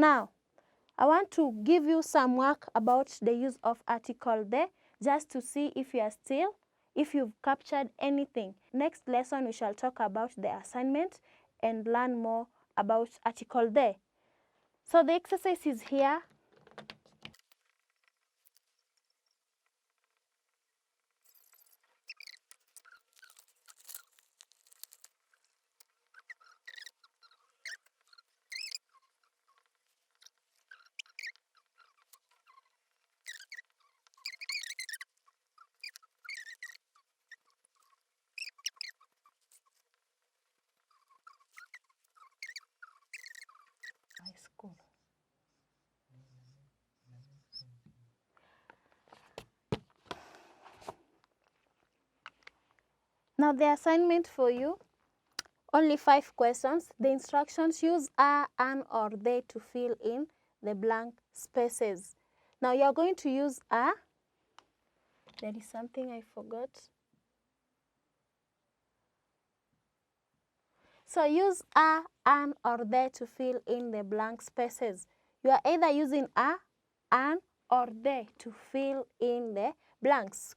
Now, I want to give you some work about the use of article the, just to see if you've captured anything. Next lesson, we shall talk about the assignment and learn more about article the. So the exercise is here. High school. Now the assignment for you, only 5 questions. The instructions: use a, an, or they to fill in the blank spaces. Now you are going to use a. There is something I forgot. So use a, an, or they to fill in the blank spaces. You are either using a, an, or they to fill in the blanks.